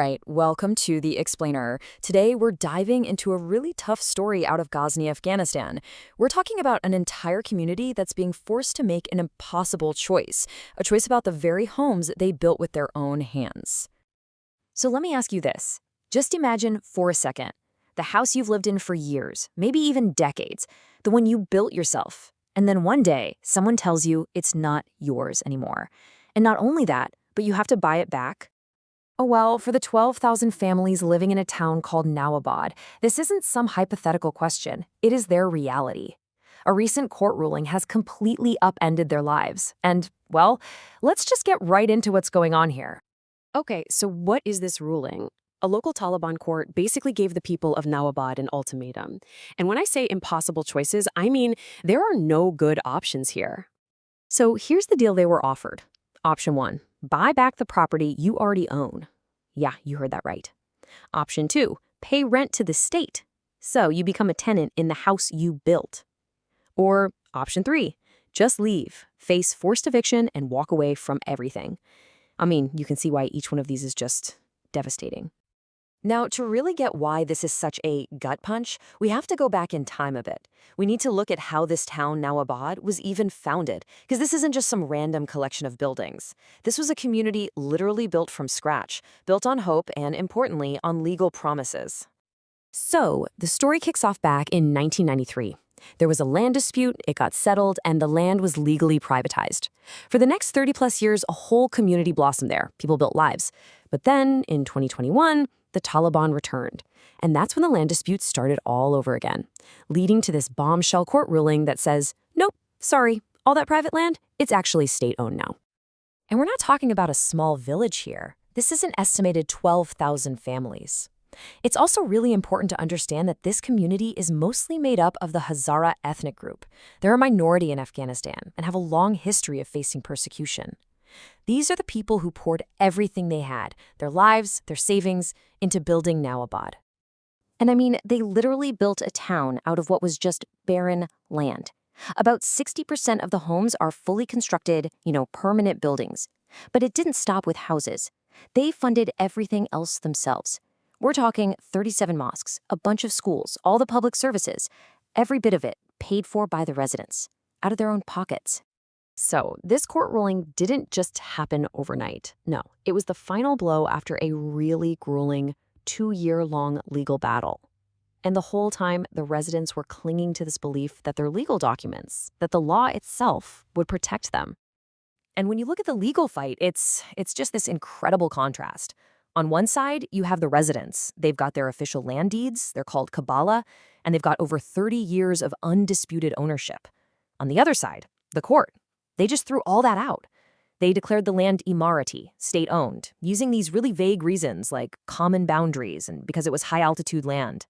right, welcome to The Explainer. Today, we're diving into a really tough story out of Ghazni, Afghanistan. We're talking about an entire community that's being forced to make an impossible choice, a choice about the very homes they built with their own hands. So let me ask you this. Just imagine for a second, the house you've lived in for years, maybe even decades, the one you built yourself. And then one day, someone tells you it's not yours anymore. And not only that, but you have to buy it back. Oh well, for the 12,000 families living in a town called Nowabad, this isn't some hypothetical question. It is their reality. A recent court ruling has completely upended their lives. And, well, let's just get right into what's going on here. Okay, so what is this ruling? A local Taliban court basically gave the people of Nowabad an ultimatum. And when I say impossible choices, I mean there are no good options here. So here's the deal they were offered. Option 1, buy back the property you already own. Yeah, you heard that right. Option 2, pay rent to the state. So you become a tenant in the house you built. Or option 3, just leave, face forced eviction, and walk away from everything. I mean, you can see why each one of these is just devastating. Now, to really get why this is such a gut punch, we have to go back in time a bit. We need to look at how this town, Nowabad, was even founded, because this isn't just some random collection of buildings. This was a community literally built from scratch, built on hope and, importantly, on legal promises. So, the story kicks off back in 1993. There was a land dispute, it got settled, and the land was legally privatized. For the next 30-plus years, a whole community blossomed there. People built lives. But then, in 2021, the Taliban returned. And that's when the land dispute started all over again, leading to this bombshell court ruling that says, nope, sorry, all that private land, it's actually state-owned now. And we're not talking about a small village here. This is an estimated 12,000 families. It's also really important to understand that this community is mostly made up of the Hazara ethnic group. They're a minority in Afghanistan and have a long history of facing persecution. These are the people who poured everything they had, their lives, their savings, into building Nowabad. And I mean, they literally built a town out of what was just barren land. About 60% of the homes are fully constructed, permanent buildings. But it didn't stop with houses. They funded everything else themselves. We're talking 37 mosques, a bunch of schools, all the public services, every bit of it paid for by the residents, out of their own pockets. So, this court ruling didn't just happen overnight. No, it was the final blow after a really grueling 2-year-long legal battle. And the whole time, the residents were clinging to this belief that their legal documents, that the law itself would protect them. And when you look at the legal fight, it's just this incredible contrast. On one side, you have the residents. They've got their official land deeds, they're called Kabbalah, and they've got over 30 years of undisputed ownership. On the other side, the court. They just threw all that out. They declared the land Imarati, state-owned, using these really vague reasons like common boundaries and because it was high-altitude land.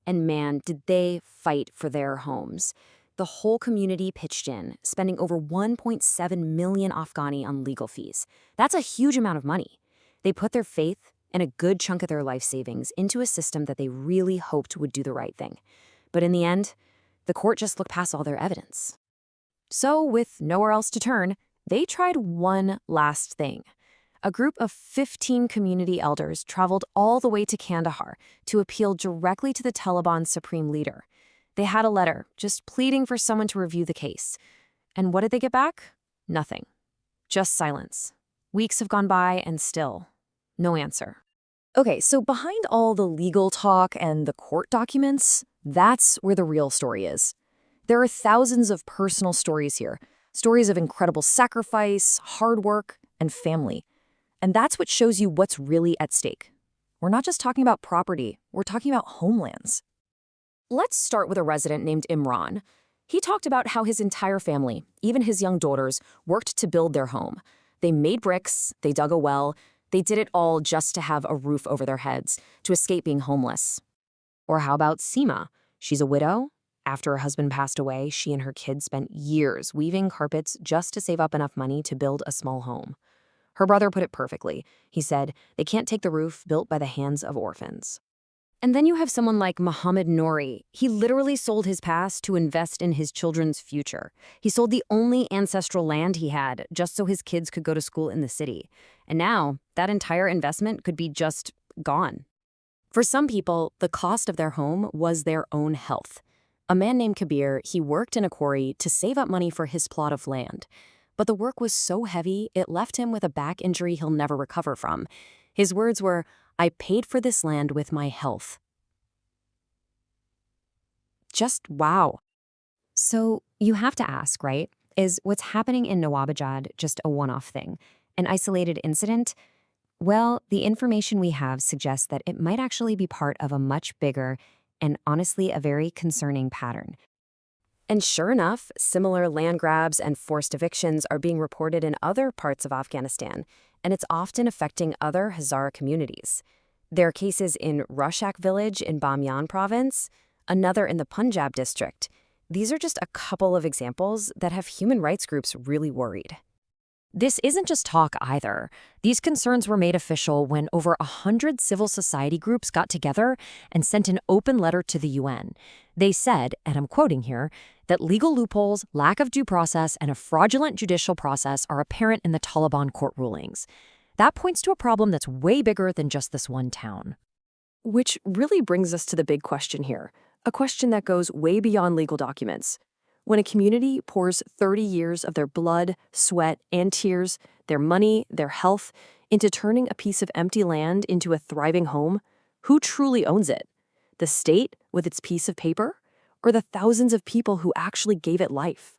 And man, did they fight for their homes. The whole community pitched in, spending over 1.7 million Afghani on legal fees. That's a huge amount of money. They put their faith and a good chunk of their life savings into a system that they really hoped would do the right thing. But in the end, the court just looked past all their evidence. So, with nowhere else to turn, they tried one last thing. A group of 15 community elders traveled all the way to Kandahar to appeal directly to the Taliban's supreme leader. They had a letter, just pleading for someone to review the case. And what did they get back? Nothing. Just silence. Weeks have gone by and still, no answer. Okay, so behind all the legal talk and the court documents, that's where the real story is. There are thousands of personal stories here, stories of incredible sacrifice, hard work, and family. And that's what shows you what's really at stake. We're not just talking about property, we're talking about homelands. Let's start with a resident named Imran. He talked about how his entire family, even his young daughters, worked to build their home. They made bricks, they dug a well, they did it all just to have a roof over their heads, to escape being homeless. Or how about Seema? She's a widow. After her husband passed away, she and her kids spent years weaving carpets just to save up enough money to build a small home. Her brother put it perfectly. He said, they can't take the roof built by the hands of orphans. And then you have someone like Muhammad Nouri. He literally sold his past to invest in his children's future. He sold the only ancestral land he had just so his kids could go to school in the city. And now, that entire investment could be just gone. For some people, the cost of their home was their own health. A man named Kabir, he worked in a quarry to save up money for his plot of land. But the work was so heavy, it left him with a back injury he'll never recover from. His words were, "I paid for this land with my health." Just wow. So you have to ask, right? Is what's happening in Nowabad just a one-off thing? An isolated incident? Well, the information we have suggests that it might actually be part of a much bigger and honestly a very concerning pattern. And sure enough, similar land grabs and forced evictions are being reported in other parts of Afghanistan, and it's often affecting other Hazara communities. There are cases in Rushak village in Bamyan province, another in the Punjab district. These are just a couple of examples that have human rights groups really worried. This isn't just talk either. These concerns were made official when over 100 civil society groups got together and sent an open letter to the UN. They said, and I'm quoting here, that legal loopholes, lack of due process, and a fraudulent judicial process are apparent in the Taliban court rulings. That points to a problem that's way bigger than just this one town. Which really brings us to the big question here, a question that goes way beyond legal documents. When a community pours 30 years of their blood, sweat, and tears, their money, their health, into turning a piece of empty land into a thriving home, who truly owns it? The state with its piece of paper? Or the thousands of people who actually gave it life?